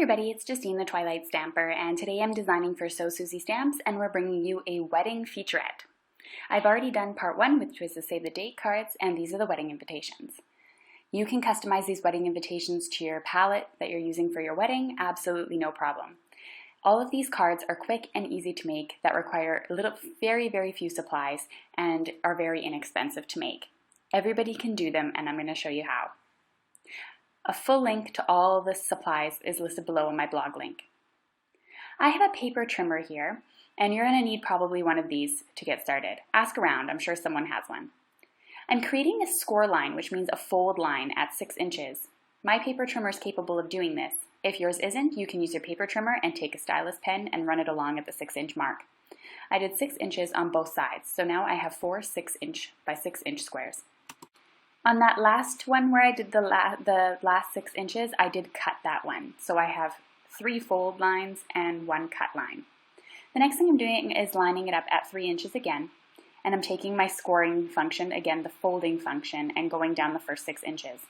everybody, it's Justine the Twilight Stamper, and today I'm designing for So Susie Stamps, and we're bringing you a wedding featurette. I've already done part 1, which was the save the date cards, and these are the wedding invitations. You can customize these wedding invitations to your palette that you're using for your wedding, absolutely no problem. All of these cards are quick and easy to make that require very few supplies and are very inexpensive to make. Everybody can do them, and I'm going to show you how. A full link to all the supplies is listed below in my blog link. I have a paper trimmer here, and you're going to need probably one of these to get started. Ask around, I'm sure someone has one. I'm creating a score line, which means a fold line at 6 inches. My paper trimmer is capable of doing this. If yours isn't, you can use your paper trimmer and take a stylus pen and run it along at the 6-inch mark. I did 6 inches on both sides, so now I have 4 6-inch by 6-inch squares. On that last one where I did the last 6 inches, I did cut that one. So I have 3 fold lines and 1 cut line. The next thing I'm doing is lining it up at 3 inches again, and I'm taking my scoring function, again the folding function, and going down the first 6 inches.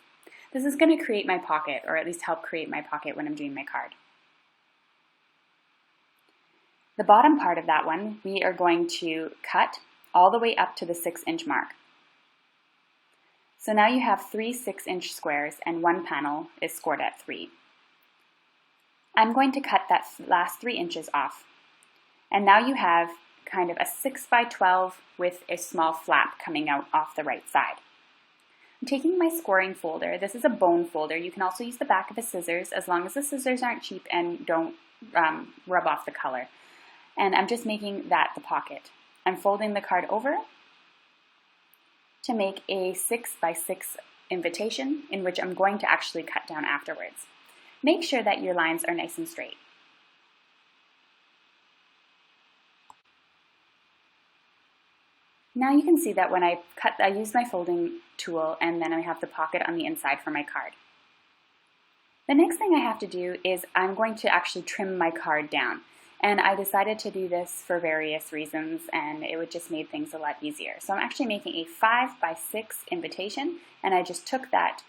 This is going to create my pocket, or at least help create my pocket when I'm doing my card. The bottom part of that one, we are going to cut all the way up to the 6-inch mark. So now you have 3 6-inch squares and 1 panel is scored at 3. I'm going to cut that last 3 inches off. And now you have kind of a 6 by 12 with a small flap coming out off the right side. I'm taking my scoring folder. This is a bone folder. You can also use the back of a scissors as long as the scissors aren't cheap and don't rub off the color. And I'm just making that the pocket. I'm folding the card over to make a 6 by 6 invitation in which I'm going to actually cut down afterwards. Make sure that your lines are nice and straight. Now you can see that when I cut, I use my folding tool and then I have the pocket on the inside for my card. The next thing I have to do is I'm going to actually trim my card down. And I decided to do this for various reasons, and it would just make things a lot easier. So I'm actually making a 5 by 6 invitation, and I just took that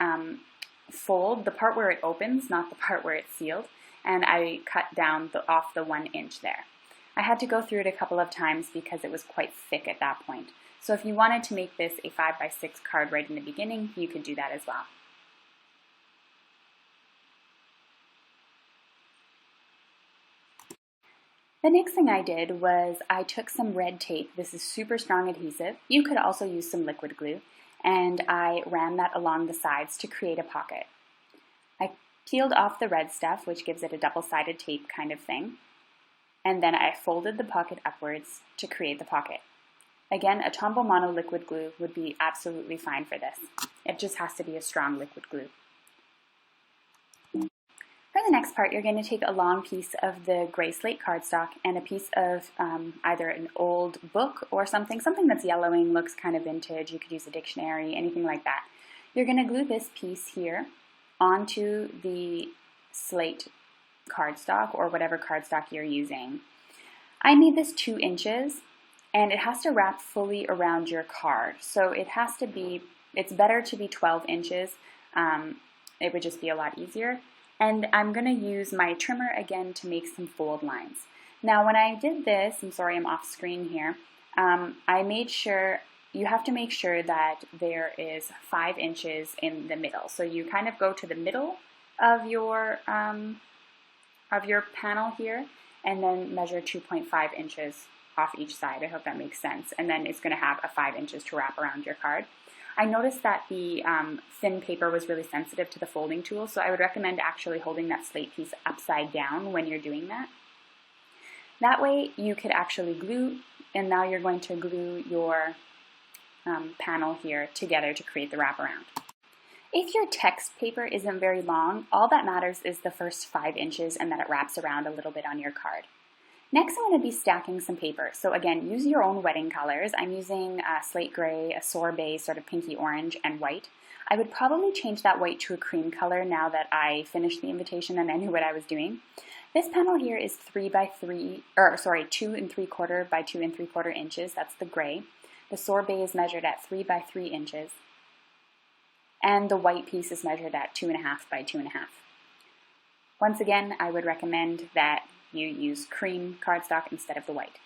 fold, the part where it opens, not the part where it's sealed, and I cut down off the 1 inch there. I had to go through it a couple of times because it was quite thick at that point. So if you wanted to make this a 5 by 6 card right in the beginning, you could do that as well. The next thing I did was I took some red tape. This is super strong adhesive. You could also use some liquid glue, and I ran that along the sides to create a pocket. I peeled off the red stuff, which gives it a double-sided tape kind of thing, and then I folded the pocket upwards to create the pocket. Again, a Tombow Mono liquid glue would be absolutely fine for this. It just has to be a strong liquid glue. For the next part, you're going to take a long piece of the gray slate cardstock and a piece of either an old book or something that's yellowing, looks kind of vintage. You could use a dictionary, anything like that. You're going to glue this piece here onto the slate cardstock or whatever cardstock you're using. I made this 2 inches, and it has to wrap fully around your card. So it has to be, it's better to be 12 inches. It would just be a lot easier. And I'm going to use my trimmer again to make some fold lines. Now when I did this, I'm sorry I'm off screen here, I made sure, you have to make sure that there is 5 inches in the middle. So you kind of go to the middle of your panel here and then measure 2.5 inches off each side. I hope that makes sense. And then it's going to have a 5 inches to wrap around your card. I noticed that the thin paper was really sensitive to the folding tool, so I would recommend actually holding that slate piece upside down when you're doing that. That way you could actually glue, and now you're going to glue your panel here together to create the wraparound. If your text paper isn't very long, all that matters is the first 5 inches and that it wraps around a little bit on your card. Next, I'm going to be stacking some paper. So again, use your own wedding colors. I'm using slate gray, a sorbet, sort of pinky orange, and white. I would probably change that white to a cream color now that I finished the invitation and I knew what I was doing. This panel here is 2 3/4 by 2 3/4 inches. That's the gray. The sorbet is measured at 3 by 3 inches. And the white piece is measured at 2.5 by 2.5. Once again, I would recommend that you use cream cardstock instead of the white.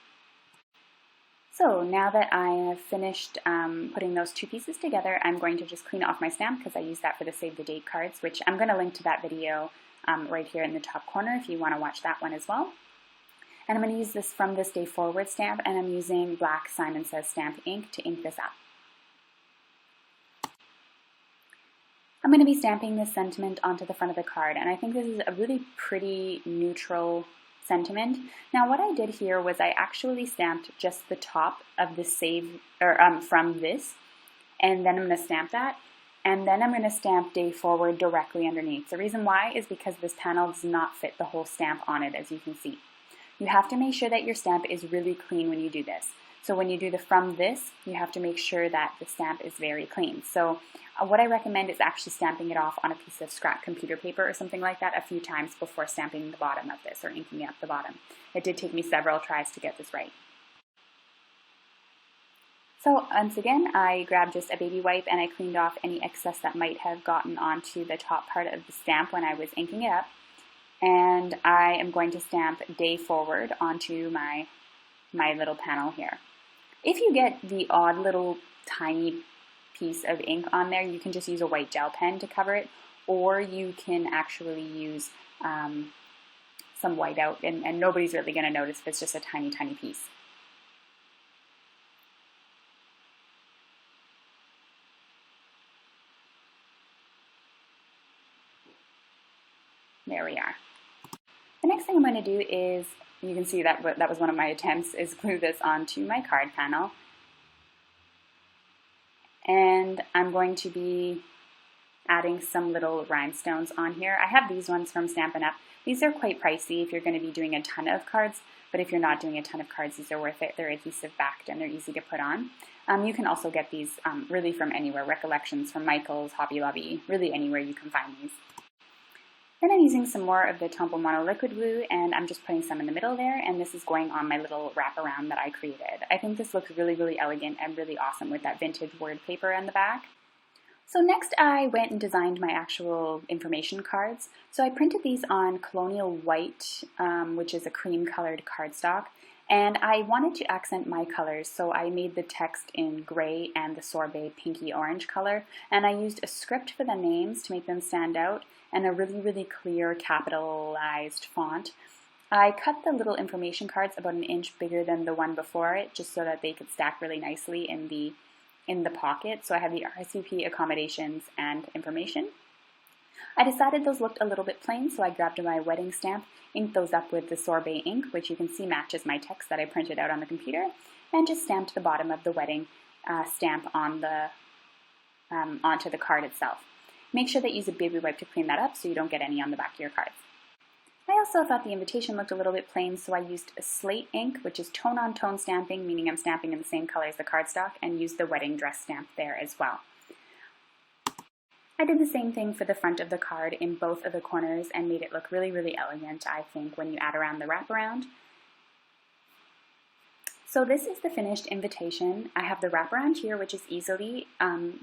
So now that I have finished putting those two pieces together, I'm going to just clean off my stamp because I use that for the save the date cards, which I'm going to link to that video right here in the top corner if you want to watch that one as well. And I'm going to use this From This Day Forward stamp, and I'm using black Simon Says stamp ink to ink this up. I'm going to be stamping this sentiment onto the front of the card, and I think this is a really pretty neutral sentiment. Now what I did here was I actually stamped just the top of the save, or from this, and then I'm going to stamp that, and then I'm going to stamp Day Forward directly underneath. The reason why is because this panel does not fit the whole stamp on it, as you can see. You have to make sure that your stamp is really clean when you do this. So when you do the From This, you have to make sure that the stamp is very clean. So what I recommend is actually stamping it off on a piece of scrap computer paper or something like that a few times before stamping the bottom of this or inking up the bottom. It did take me several tries to get this right. So once again, I grabbed just a baby wipe and I cleaned off any excess that might have gotten onto the top part of the stamp when I was inking it up. And I am going to stamp Day Forward onto my little panel here. If you get the odd little tiny piece of ink on there, you can just use a white gel pen to cover it, or you can actually use some whiteout, and nobody's really going to notice if it's just a tiny, tiny piece. There we are. The next thing I'm going to do is, you can see that was one of my attempts, is glue this onto my card panel. And I'm going to be adding some little rhinestones on here. I have these ones from Stampin' Up. These are quite pricey if you're going to be doing a ton of cards, but if you're not doing a ton of cards, these are worth it. They're adhesive backed and they're easy to put on. You can also get these really from anywhere, Recollections from Michael's, Hobby Lobby, really anywhere you can find these. Then I'm using some more of the Tombow Mono liquid glue, and I'm just putting some in the middle there, and this is going on my little wraparound that I created. I think this looks really, really elegant and really awesome with that vintage word paper on the back. So next I went and designed my actual information cards. So I printed these on Colonial White, which is a cream colored cardstock, and I wanted to accent my colors, so I made the text in gray and the sorbet pinky orange color, and I used a script for the names to make them stand out, and a really, really clear capitalized font. I cut the little information cards about 1 inch bigger than the one before it, just so that they could stack really nicely in the pocket. So I have the RSVP, accommodations, and information. I decided those looked a little bit plain, so I grabbed my wedding stamp, inked those up with the sorbet ink, which you can see matches my text that I printed out on the computer, and just stamped the bottom of the wedding stamp on the onto the card itself. Make sure that you use a baby wipe to clean that up so you don't get any on the back of your cards. I also thought the invitation looked a little bit plain, so I used a slate ink, which is tone-on-tone stamping, meaning I'm stamping in the same color as the cardstock, and used the wedding dress stamp there as well. I did the same thing for the front of the card in both of the corners and made it look really, really elegant, I think, when you add around the wraparound. So this is the finished invitation. I have the wraparound here, which is easily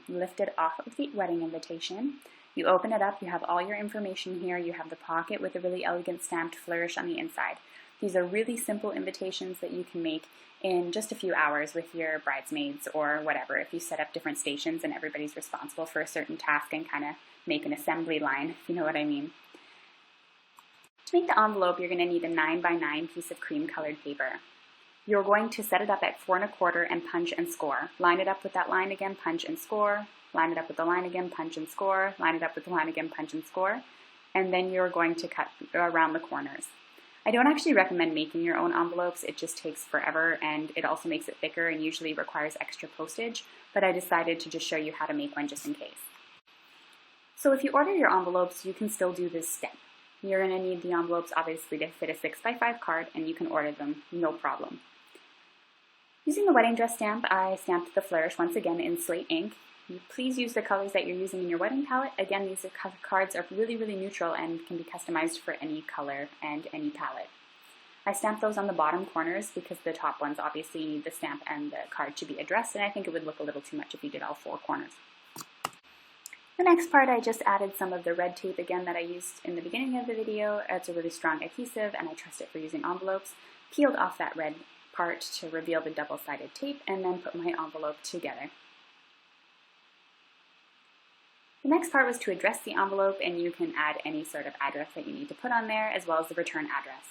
lifted off of the wedding invitation. You open it up, you have all your information here, you have the pocket with a really elegant stamped flourish on the inside. These are really simple invitations that you can make in just a few hours with your bridesmaids or whatever, if you set up different stations and everybody's responsible for a certain task and kind of make an assembly line, if you know what I mean. To make the envelope, you're going to need a 9x9 piece of cream colored paper. You're going to set it up at 4 1/4 and punch and score. Line it up with that line again, punch and score. Line it up with the line again, punch and score. Line it up with the line again, punch and score. And then you're going to cut around the corners. I don't actually recommend making your own envelopes. It just takes forever and it also makes it thicker and usually requires extra postage, but I decided to just show you how to make one just in case. So if you order your envelopes, you can still do this step. You're going to need the envelopes obviously to fit a 6x5 card, and you can order them no problem. Using the wedding dress stamp, I stamped the flourish once again in slate ink. Please use the colors that you're using in your wedding palette. Again, these cards are really, really neutral and can be customized for any color and any palette. I stamped those on the bottom corners because the top ones obviously need the stamp and the card to be addressed, and I think it would look a little too much if you did all 4 corners. The next part, I just added some of the red tape again that I used in the beginning of the video. It's a really strong adhesive and I trust it for using envelopes. Peeled off that red part to reveal the double-sided tape and then put my envelope together. The next part was to address the envelope, and you can add any sort of address that you need to put on there, as well as the return address.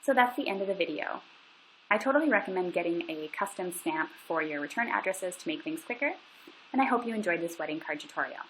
So that's the end of the video. I totally recommend getting a custom stamp for your return addresses to make things quicker, and I hope you enjoyed this wedding card tutorial.